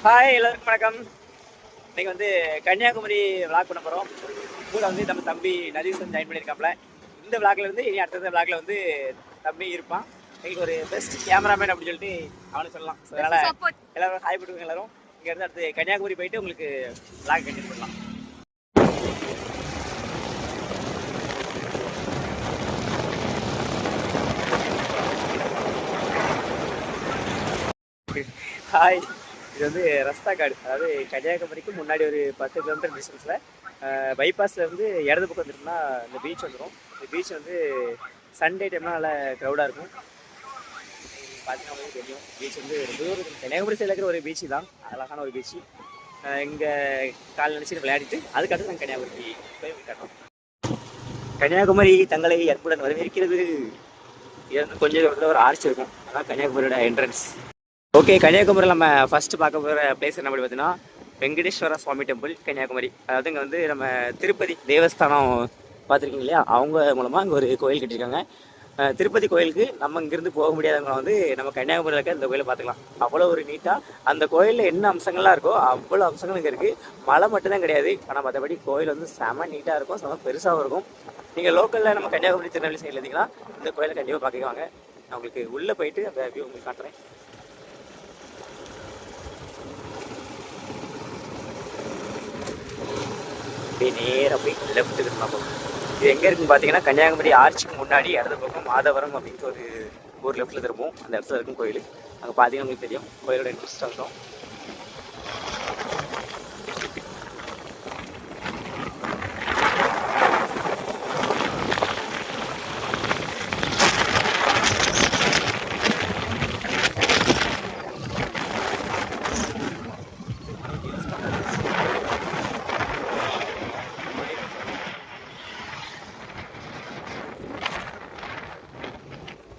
Hi எல்லாருக்கும் வணக்கம். இன்னைக்கு வந்து கன்னியாகுமரி விளாக் பண்ண போகிறோம். கூட வந்து நம்ம தம்பி நதீசன் ஜாயின் பண்ணியிருக்காப்ல. இந்த விளாக்ல இருந்து இனி அடுத்த விளாக்ல வந்து தம்பி இருப்பான். இன்னைக்கு ஒரு பெஸ்ட் கேமராமேன் அப்படின்னு சொல்லிட்டு அவனை சொல்லலாம். ஸோ அதனால் எல்லாரும் ஹாய் போட்டுருங்க. எல்லாரும் இங்கேருந்து அடுத்து கன்னியாகுமரி போயிட்டு உங்களுக்கு விளாக் கண்டினியூ பண்ணலாம். ஹாய், இது வந்து ரஸ்தா காடு. அதாவது கன்னியாகுமரிக்கு முன்னாடி ஒரு 10 கிலோமீட்டர் டிஸ்டன்ஸில் பைபாஸில் இருந்து இடது பக்கம் வந்துட்டோம்னா இந்த பீச் வந்துடும். இந்த பீச் வந்து சண்டே டைம்லாம் நல்லா க்ரௌடாக இருக்கும். பார்த்தீங்கன்னா உங்களுக்கு தெரியும், பீச் வந்து ரொம்ப ஒரு கன்னியாகுமரி சைடில் இருக்கிற ஒரு பீச்சு தான், அழகான ஒரு பீச்சு. இங்கே கால் நினச்சிட்டு விளையாடிட்டு அதுக்கடுத்து நாங்கள் கன்னியாகுமரி போய் காட்டுறோம். கன்னியாகுமரி தங்களை அன்புடன் வரவேற்கிறது. இது வந்து கொஞ்சம் தூரத்தில் ஒரு ஆர்ச் இருக்கும், அதான் கன்னியாகுமரியோட என்ட்ரன்ஸ். ஓகே, கன்னியாகுமரியில் நம்ம ஃபஸ்ட்டு பார்க்க போகிற பிளேஸ் என்ன அப்படி பார்த்தீங்கன்னா வெங்கடேஸ்வர சுவாமி டெம்பிள் கன்னியாகுமரி. அதாவது இங்கே வந்து நம்ம திருப்பதி தேவஸ்தானம் பார்த்துருக்கீங்க இல்லையா, அவங்க மூலமாக இங்கே ஒரு கோயில் கட்டியிருக்காங்க. திருப்பதி கோயிலுக்கு நம்ம இங்கேருந்து போக முடியாதவங்க வந்து நம்ம கன்னியாகுமரியில் இருக்க இந்த கோயிலை பார்த்துக்கலாம். அவ்வளோ ஒரு நீட்டாக அந்த கோயிலில் என்ன அம்சங்கள்லாம் இருக்கோ அவ்வளோ அம்சங்கள் இங்கே இருக்குது. மழை மட்டும்தான் கிடையாது, ஆனால் மற்றபடி கோயில் வந்து செம நீட்டாக இருக்கும், செம பெருசாகவும் இருக்கும். நீங்கள் லோக்கலில் நம்ம கன்னியாகுமரி திருநெல்வேலி சைடில் இருந்தீங்கன்னா இந்த கோயிலை கண்டிப்பாக பார்க்குவாங்க. நான் உங்களுக்கு உள்ளே போயிட்டு அந்த வியூ உங்களுக்கு காட்டுறேன். நேராக போய் லெஃப்ட்டுக்கு போகும். இது எங்கே இருக்குன்னு பார்த்தீங்கன்னா கன்னியாகுமரி ஆர்ச்சுக்கு முன்னாடி இடது பக்கம் மாதவரம் அப்படின்ட்டு ஒரு லெஃப்ட்டில் திரும்பும். அந்த இடத்துல இருக்கும் கோயில். அங்கே பார்த்தீங்கன்னா உங்களுக்கு தெரியும் கோயிலோட இன்ட்ரெஸ்ட் இருக்கும்.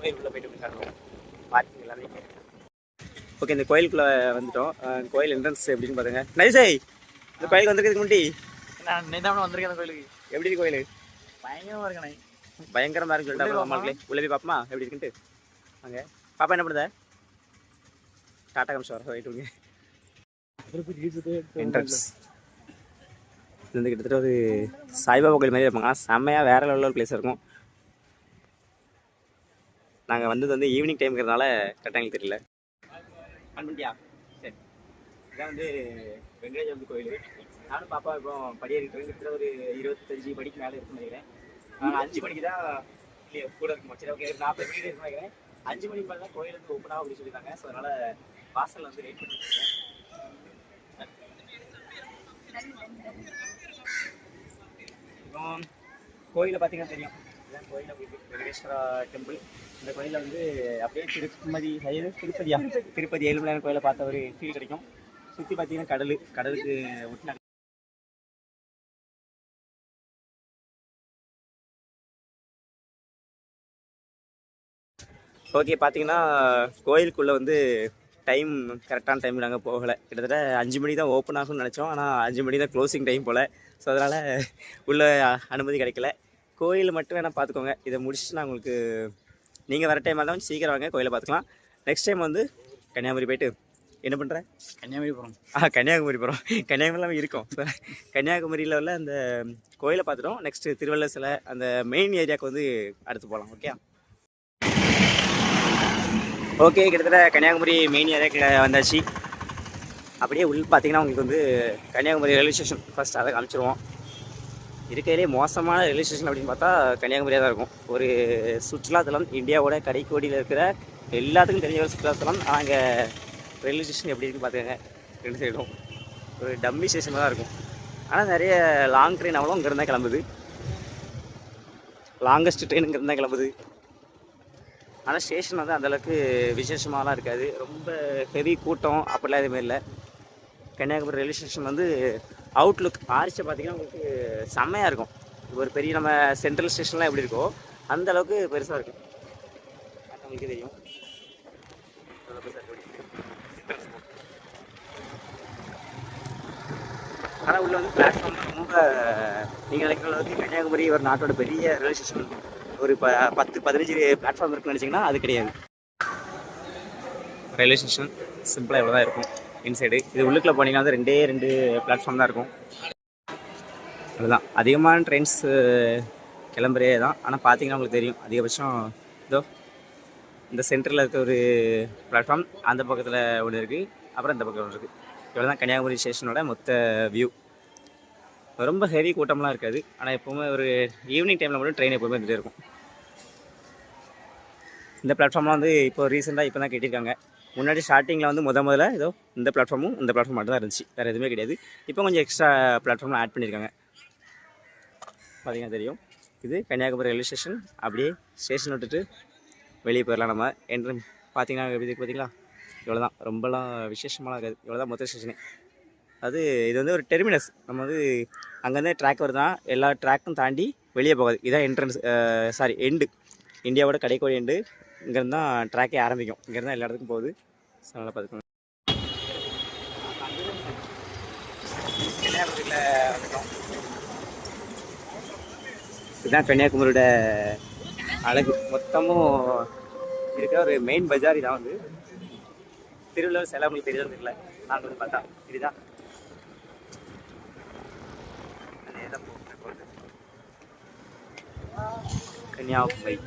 கோயிலுக்குள்ளே போயிட்டு காட்டுறோம், பார்க்கிங் எல்லாமே. ஓகே, இந்த கோயிலுக்குள்ளே வந்துட்டோம். கோயில் என்ட்ரன்ஸ் எப்படின்னு பாருங்க. நைசை, இந்த கோயிலுக்கு வந்திருக்கிறதுக்கு முன்னாடி நான் நிதானம் வந்திருக்கேன். அந்த கோயிலுக்கு எப்படி இருக்கு கோயில்? பயங்கரமாக இருக்கணே, பயங்கரமாக இருக்குன்னு சொல்லிட்டு அம்மாங்களே உள்ளே போய் பார்ப்போமா எப்படி இருக்குன்ட்டு. வாங்க. பாப்பா என்ன பண்ணுத? டாட்டா கம்ஸ் வர போயிட்டு என்ட்ரன்ஸ். இது வந்து கிட்டத்தட்ட ஒரு சாய்பாபா கோயில் மாதிரி இருப்பாங்க. செம்மையாக வேற லெவலில் பிளேஸ் இருக்கும். நாங்கள் வந்தது வந்து ஈவினிங் டைம்ங்கிறதுனால கரெக்டாக எங்களுக்கு தெரியல. பண்ணிட்டியா? சரி, இதான் வந்து வெங்கடேஸ்வரர் கோயில். நானும் பாப்பா இப்போ படியேறிட்டு கிட்டத்தட்ட ஒரு 25 படிக்கு மேலே இருக்குன்னு நினைக்கிறேன். நான் 5 மணிக்கு தான் இல்லையா கூட இருக்கும். சரி, ஓகே, 40 மணிக்கு இருக்குன்னு நினைக்கிறேன். 5 மணிக்கு மேலே தான் கோயில் வந்து ஓப்பன் ஆகும் அப்படின்னு சொல்லியிருக்காங்க. ஸோ அதனால் வாசலில் வந்து வெயிட் பண்ணிட்டு இப்போ கோயிலை பார்த்தீங்கன்னா தெரியும், இதுதான் கோயில் அப்படி வெங்கடேஸ்வரா டெம்பிள். இந்த கோயிலில் வந்து அப்படியே திருப்பதி ஏழுமலையான கோயிலை பார்த்த ஒரு ஃபீல் கிடைக்கும். சுற்றி பார்த்தீங்கன்னா கடலுக்கு ஒட்டின. ஓகே, பார்த்தீங்கன்னா கோயிலுக்குள்ளே வந்து டைம் கரெக்டான டைம் நாங்கள் போகலை. கிட்டத்தட்ட 5 மணி தான் ஓப்பன் ஆகும்னு நினச்சோம், ஆனால் 5 மணி தான் க்ளோசிங் டைம் போல். ஸோ அதனால் உள்ள அனுமதி கிடைக்கல. கோயில் மட்டும் வேணால் பார்த்துக்கோங்க. இதை முடிச்சுட்டு நான் உங்களுக்கு நீங்கள் வர டைமாக இருந்தாலும் சீக்கிரம் வாங்க, கோயிலை பார்த்துக்கலாம். நெக்ஸ்ட் டைம் வந்து கன்னியாகுமரி போயிட்டு என்ன பண்ணுறேன்? கன்னியாகுமரி போகிறோம். கன்னியாகுமரி போகிறோம். கன்னியாகுமரிலாம் இருக்கும். கன்னியாகுமரியில் உள்ள அந்த கோயிலை பார்த்துட்டோம். நெக்ஸ்ட்டு திருவள்ளுவர் சிலை அந்த மெயின் ஏரியாவுக்கு வந்து அடுத்து போகலாம். ஓகே, கிட்டத்தட்ட கன்னியாகுமரி மெயின் ஏரியாவுக்கு வந்தாச்சு. அப்படியே உள்ள பார்த்தீங்கன்னா உங்களுக்கு வந்து கன்னியாகுமரி ரயில்வே ஸ்டேஷன் ஃபஸ்ட் அதை காமிச்சிருவோம். இருக்கிறதுலே மோசமான ரயில்வே ஸ்டேஷன் அப்படின்னு பார்த்தா கன்னியாகுமரியாக தான் இருக்கும். ஒரு சுற்றுலாத்தலம், இந்தியாவோட கடைக்கோடியில் இருக்கிற எல்லாத்துக்கும் தெரிஞ்ச ஒரு சுற்றுலாத்தலம். அங்கே ரயில்வே ஸ்டேஷன் எப்படி இருக்குன்னு பார்த்துக்கங்க. 2 சைடும் ஒரு டம்மி ஸ்டேஷன் தான் இருக்கும். ஆனால் நிறைய லாங் ட்ரெயின் அவ்வளோ இங்கேருந்து தான் கிளம்புது. லாங்கஸ்ட் ட்ரெயின் இங்கேருந்து தான் கிளம்புது. ஆனால் ஸ்டேஷன் வந்து அந்தளவுக்கு விசேஷமாலாம் இருக்காது. ரொம்ப ஹெவி கூட்டம் அப்படிலாம் எதுவுமே இல்லை. கன்னியாகுமரி ரயில்வே ஸ்டேஷன் வந்து அவுட்லுக் ஆர்ச்சை பார்த்திங்கன்னா உங்களுக்கு செம்மையாக இருக்கும். ஒரு பெரிய நம்ம சென்ட்ரல் ஸ்டேஷன்லாம் எப்படி இருக்கோ அந்த அளவுக்கு பெருசாக இருக்கும். அது உங்களுக்கு தெரியும். ஆனால் உள்ள வந்து பிளாட்ஃபார்ம் ரொம்ப நீங்கள் நினைக்கிற அளவுக்கு கன்னியாகுமரி ஒரு நாட்டோட பெரிய ரயில்வே ஸ்டேஷன் ஒரு 10-15 பிளாட்ஃபார்ம் இருக்குன்னு நினச்சிங்கன்னா அது கிடையாது. ரயில்வே ஸ்டேஷன் சிம்பிளாக இவ்வளோ தான் இருக்கும். இன்சைடு. இது உள்ளுக்குள்ளே போனீங்கன்னா வந்து 2 பிளாட்ஃபார்ம் தான் இருக்கும். அதுதான் அதிகமான ட்ரெயின்ஸ் கிளம்புறே தான். ஆனால் பார்த்தீங்கன்னா உங்களுக்கு தெரியும் அதிகபட்சம் இதோ இந்த சென்டரில் இருக்க ஒரு பிளாட்ஃபார்ம், அந்த பக்கத்தில் ஒன்று இருக்குது, அப்புறம் இந்த பக்கம் ஒன்று இருக்குது. இவ்வளோ தான் கன்னியாகுமரி ஸ்டேஷனோட மொத்த வியூ. ரொம்ப ஹெவி கூட்டம்லாம் இருக்காது. ஆனால் எப்போவுமே ஒரு ஈவினிங் டைமில் மட்டும் ட்ரெயின் எப்போவுமே இருந்துகிட்டே இருக்கும். இந்த பிளாட்ஃபார்ம்லாம் வந்து இப்போ ரீசெண்டாக இப்போ தான் கட்டியிருக்காங்க. முன்னாடி ஸ்டார்டிங்கில் வந்து முதல்ல ஏதோ இந்த பிளாட்ஃபார்மும் இந்த பிளாட்ஃபார்ம் மட்டும் தான் இருந்துச்சு, வேறு எதுவுமே கிடையாது. இப்போ கொஞ்சம் எக்ஸ்ட்ரா பிளாட்ஃபார்ம்லாம் ஆட் பண்ணியிருக்காங்க. பார்த்தீங்கன்னா தெரியும். இது கன்னியாகுமரி ரயில்வே ஸ்டேஷன். அப்படியே ஸ்டேஷன் விட்டுட்டு வெளியே போயிடலாம். நம்ம என்ட்ரன் பார்த்தீங்கன்னா இதுக்கு பார்த்தீங்களா, இவ்வளோ தான். ரொம்பலாம் விசேஷமாக இருக்காது. இவ்வளோ தான் மொத்த ஸ்டேஷனே. இது வந்து ஒரு டெர்மினஸ். நம்ம வந்து அங்கேருந்தே ட்ராக் வருதான், எல்லா ட்ராக்கும் தாண்டி வெளியே போகாது. இதான் என்ட்ரன்ஸ், எண்டு, இந்தியாவோட கடைக்கோடி எண்டு. இங்கேருந்து தான் ட்ராக்கே ஆரம்பிக்கும். இங்கேருந்து எல்லா இடத்துக்கும் போகுது. ஸோ நல்லா பார்த்துக்கோங்க. கன்னியாகுமரியில் வந்துட்டோம். இதுதான் கன்னியாகுமரியோட அழகு. மொத்தமும் இருக்கிற ஒரு மெயின் பஜார் இதான். வந்து திருவள்ளுவர் சிலை உங்களுக்கு தெரியாது இல்லை, நான் வந்து பார்த்தா இதுதான். கன்னியாகுமரி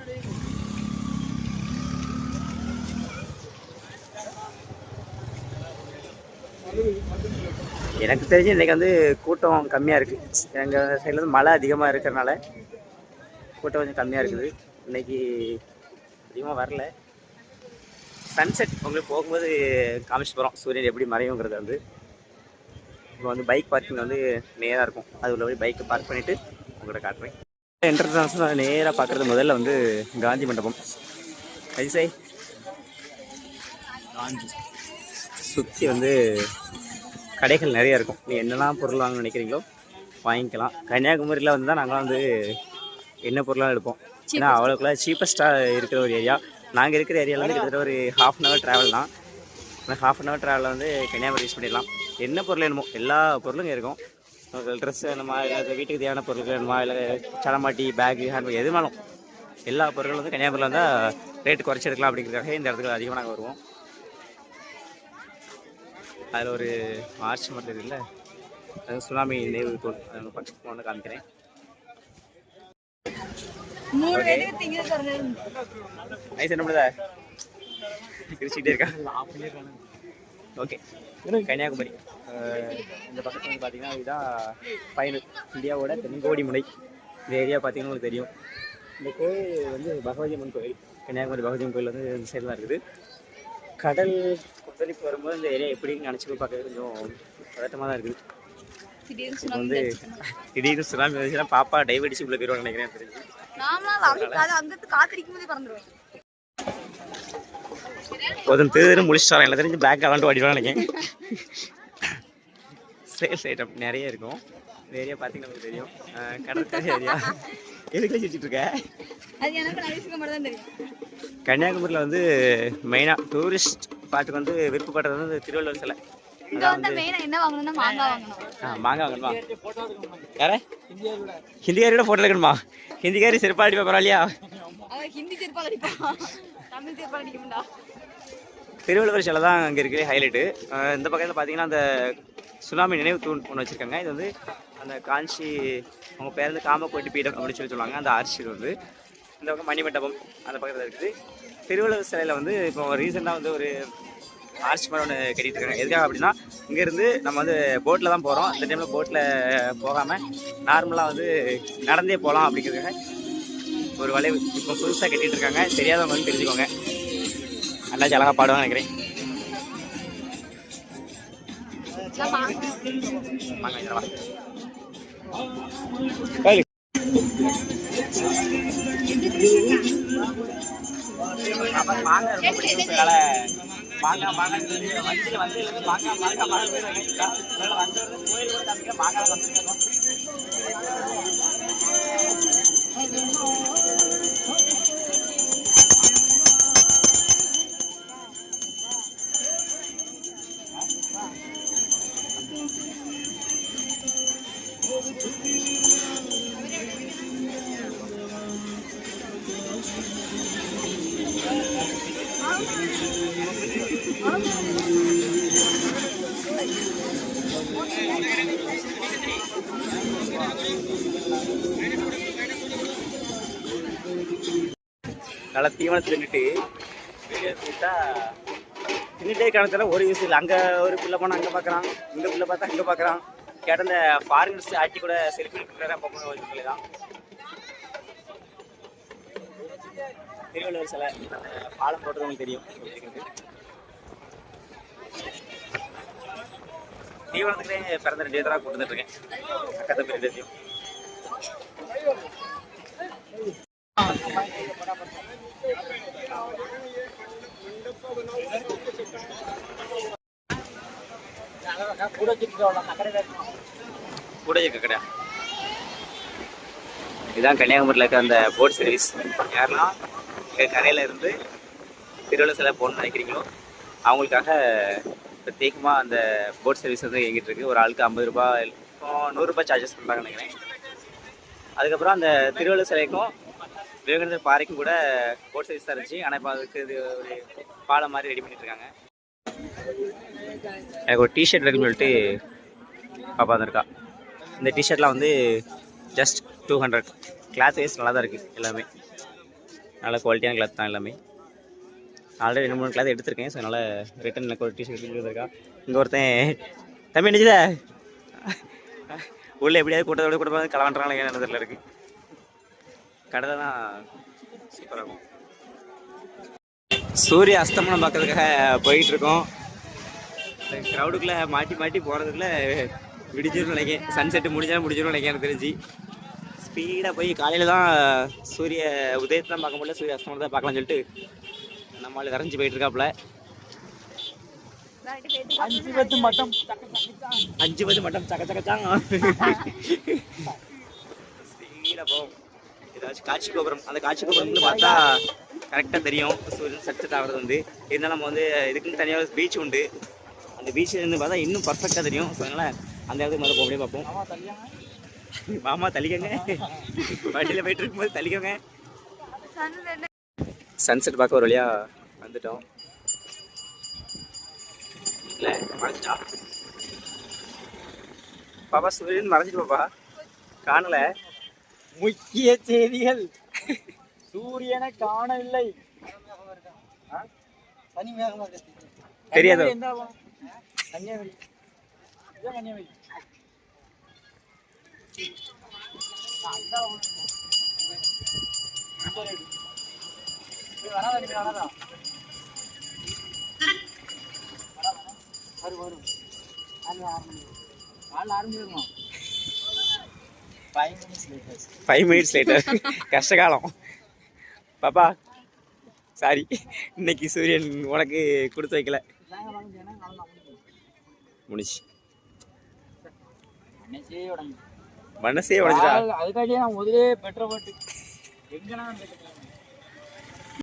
எனக்கு தெரிஞ்சு இன்றைக்கி வந்து கூட்டம் கம்மியாக இருக்குது. எங்கள் சைடில் வந்து மழை அதிகமாக இருக்கிறனால கூட்டம் கொஞ்சம் கம்மியாக இருக்குது. இன்றைக்கி அதிகமாக வரல. சன்செட் உங்களுக்கு போகும்போது காமிச்சு போகிறோம், சூரியன் எப்படி மறையுங்கிறது. வந்து இப்போ வந்து பைக் பார்க்கிங் வந்து நேராக இருக்கும். அது உள்ள போய் பைக்கை பார்க் பண்ணிவிட்டு உங்கள்கிட்ட காட்டுறேன். என்ட்ரன்ஸ் நேராக பார்க்குறது முதல்ல வந்து காந்தி மண்டபம். ஐசை காந்தி சுற்றி வந்து கடைகள் நிறையா இருக்கும். நீ என்னெல்லாம் பொருள் வாங்க நினைக்கிறீங்களோ வாங்கிக்கலாம். கன்னியாகுமரியில் வந்து தான் நாங்கள் வந்து என்ன பொருளாக எடுப்போம். ஏன்னா அவ்வளோக்குலாம் சீப்பஸ்ட்டாக இருக்கிற ஒரு ஏரியா. நாங்கள் இருக்கிற ஏரியாவில் வந்து கிட்டத்தட்ட ஒரு ½ ட்ராவல் தான். அந்த ½ ட்ராவலில் வந்து கன்னியாகுமரி யூஸ் பண்ணிடலாம். என்ன பொருள் வேணுமோ எல்லா பொருளும் இங்கே இருக்கும். ட்ரெஸ் வேணுமா, இல்லை வீட்டுக்கு தேவையான பொருட்கள் வேணுமா, இல்லை சலமாட்டி, பேகு, ஹேண்ட்பேக் எதுனாலும் எல்லா பொருட்களும் வந்து கன்னியாகுமரியில் வந்தால் ரேட்டு குறைச்சி எடுக்கலாம். அப்படிங்கிறதுக்காக இந்த இடத்துக்கு அதிகமாக நாங்கள் வருவோம். அதில் ஒரு ஆர்ச் மட்டும் இல்லை, அது சுனாமி நினைவு தூள். அதை பக்கத்தில் ஒன்று காமிக்கிறேன். நைஸ். என்ன பண்ணுதா கிரிச்சிக்கிட்டே இருக்கா? ஓகே, கன்னியாகுமரி இந்த பக்கத்தில் வந்து பார்த்தீங்கன்னா இதுதான் ஃபைனல் இந்தியாவோட தென்கோடி முனை. இந்த ஏரியா பார்த்தீங்கன்னா உங்களுக்கு தெரியும். இந்த கோயில் வந்து பகவதி அம்மன் கோயில். கன்னியாகுமரி பகவதி அம்மன் கோயில் வந்து இந்த சைடில் தான் இருக்குது. கடல் கொந்தளிப்பு வரும்போது இந்த ஏரியா எப்படின்னு நினச்சி போய் பார்க்கறது கொஞ்சம் பதட்டமாக தான் இருக்குது. இப்போ வந்து திடீர்னு சுனாமி வந்துச்சுன்னா பாப்பா டைவ் அடிச்சு உள்ள போயிடுவாங்க நினைக்கிறேன். தெரிஞ்சு ஒரு தேர்தலும் முடிச்சுட்டாங்க. எல்லாம் தெரிஞ்சு பேக் விளாண்டு வாடிடுவாங்க நினைக்கிறேன். சேல்ஸ் ஐட்டம் நிறைய இருக்கும். இந்த ஏரியா பார்த்தீங்கன்னா நமக்கு தெரியும், கடற்கரை ஏரியா. எதுக்குள்ள சுற்றிட்டு இருக்க? கன்னியாகுமரியில் வந்து மெயினாக டூரிஸ்ட் பாட்டுக்கு வந்து விருப்பப்படுறது வந்து திருவள்ளுவர் சிலை. மாங்காய் வாங்கணுமா? யார ஹிந்திக்காரியோட ஃபோட்டோ எடுக்கணுமா? ஹிந்திக்காரி செருப்பா அடிப்பா பரவாயில்லையா? திருவள்ளுவர் சிலை தான் அங்கே இருக்கிற ஹைலைட்டு. இந்த பக்கத்தில் பார்த்தீங்கன்னா அந்த சுனாமி நினைவு தூண் ஒன்று வச்சுருக்காங்க. இது வந்து அந்த காஞ்சி அவங்க பேர் வந்து காமக்கோட்டி பீடம் அப்படின்னு சொல்லுவாங்க. அந்த ஆர்ச்சி வந்து இந்த பக்கம் மணிமண்டபம் அந்த பக்கத்தில் இருக்குது. திருவள்ளுவர் சிலையில் வந்து இப்போ ரீசெண்டாக வந்து ஒரு ஆர்ச் மரம் ஒன்று கட்டிகிட்டு இருக்காங்க. எதுக்காக அப்படின்னா, இங்கேருந்து நம்ம வந்து போட்டில் தான் போகிறோம். இந்த டைமில் போட்டில் போகாமல் நார்மலாக வந்து நடந்தே போகலாம் அப்படிங்கிறதுக்காக ஒரு வளைவு இப்போ புதுசாக கட்டிகிட்டு இருக்காங்க. தெரியாதவங்க வந்து தெரிஞ்சுக்கோங்க. அண்ணாச்சி அழகாக பாடுவாங்க நினைக்கிறேன். நல்லா தீவனத்தை தின்னுட்டு வெளியே கூட்டா தின்னுட்டே காரணத்தில் ஒரு யூஸ் இல்லை. அங்கே ஒரு பிள்ளை போனால் அங்கே பார்க்குறான், இங்கே பிள்ளை பார்த்தா அங்கே பார்க்குறான். கேட்ட இந்த ஃபாரினர்ஸ் ஆட்டி கூட செல்ஃபி எடுக்கிறாரு. அப்போ ஒரு பிள்ளை தான் திருவள்ளுவர் சிலை பாலம் போடுறது உங்களுக்கு தெரியும். தீவனத்துக்குள்ளே பிறந்த 2 தடவை கூட்டு இருக்கேன். அக்கத்தை பேர் தெரியும். கூட கடை இதுதான் கன்னியாகுமரியில் இருக்க அந்த போட் சர்வீஸ். யாரெல்லாம் எங்கள் கரையில் இருந்து திருவள்ளுவர் சிலை போகணும்னு நினைக்கிறீங்களோ அவங்களுக்காக பிரத்யேகமாக அந்த போட் சர்வீஸ் வந்து இயங்கிட்டு இருக்கு. ஒரு ஆளுக்கு 50 ரூபாய், 100 ரூபாய் சார்ஜஸ் பண்ணுறாங்கன்னு நினைக்கிறேன். அதுக்கப்புறம் அந்த திருவள்ளுவர் சிலைக்கும் விவேகானந்தர் பாறைக்கும் கூட போட் சர்வீஸ் தான் இருந்துச்சு. ஆனால் இப்போ அதுக்கு இது ஒரு பாலம் மாதிரி ரெடி பண்ணிட்டு இருக்காங்க. எனக்கு ஒரு டிஷர்ட் இருக்குன்னு சொல்லிட்டு பாப்பா தான் இருக்கா. இந்த டிஷர்ட்லாம் வந்து ஜஸ்ட் 200. கிளாத் வைஸ் நல்லா தான் இருக்குது. எல்லாமே நல்ல குவாலிட்டியான கிளாத் தான் எல்லாமே. ஆல்ரெடி 2-3 கிளாத் எடுத்திருக்கேன். ஸோ அதனால் ரிட்டன் எனக்கு ஒரு டிஷர்ட் இருக்கா. இங்கே ஒருத்தன் தம்பி நினைச்சுதா உள்ளே எப்படியாவது கூட்டத்தோட கூட கலவன்றாங்க நேரத்தில் இருக்குது. கடலை தான் சூப்பராக இருக்கும். சூரிய அஸ்தமனம் பார்க்கறதுக்காக போயிட்டுருக்கோம். க்ரௌடுக்குள்ளே மாட்டி மாட்டி போகிறதுக்குள்ளே விடிஞ்சிடும் நினைக்கிறேன். சன்செட்டு முடிஞ்சாலும் நினைக்கிறேன். எனக்கு தெரிஞ்சு ஸ்பீடாக போய் காலையில் தான் சூரிய உதயத்தை தான் பார்க்க முடியல, சூரிய அஸ்தமனத்தை தான் பார்க்கலாம்னு சொல்லிட்டு நம்மளால் விரைஞ்சி போயிட்டுருக்காப்புல. 5 மட்டும் சக்க சக்கச்சாங்க ஸ்பீடாக போகும். ஏதாச்சும் காட்சி கோபுரம், அந்த காட்சி கோபுரம் வந்து பார்த்தா கரெக்டாக தெரியும் சூரியன் சன்செட் ஆகிறது வந்து. இருந்தாலும் நம்ம வந்து இதுக்குன்னு தனியாக பீச் உண்டு. அந்த பீச்சில் இருந்து பார்த்தா இன்னும் பர்ஃபெக்டாக தெரியும். ஸோ அதனால் அந்த இடத்துக்கு முதல்ல போக முடியும் பார்ப்போம். மாமா தள்ளிக்கங்க, வண்டியில் போயிட்டு இருக்கும்போது தள்ளிக்கோங்க. சன்செட் பார்க்க ஒரு வழியாக வந்துட்டோம். இல்லை மறைஞ்சிட்டா பாப்பா, சூரியன் மறைஞ்சிட்டு பாப்பா, காணல. முக்கிய செய்திகள், சூரியனை காணவில்லை. தெரியாதோ? Kanyakumari 5 minutes later. கஷ்டகாலம் பாப்பா, சாரி, இன்னைக்கு சூரியன் உனக்கு கொடுத்து வைக்கல. முடிச்சு மனசே உடஞ்சிட்டா. அதுக்காண்டியே நான் முதலே பெட்ரோல் போட்டு எங்கன்னா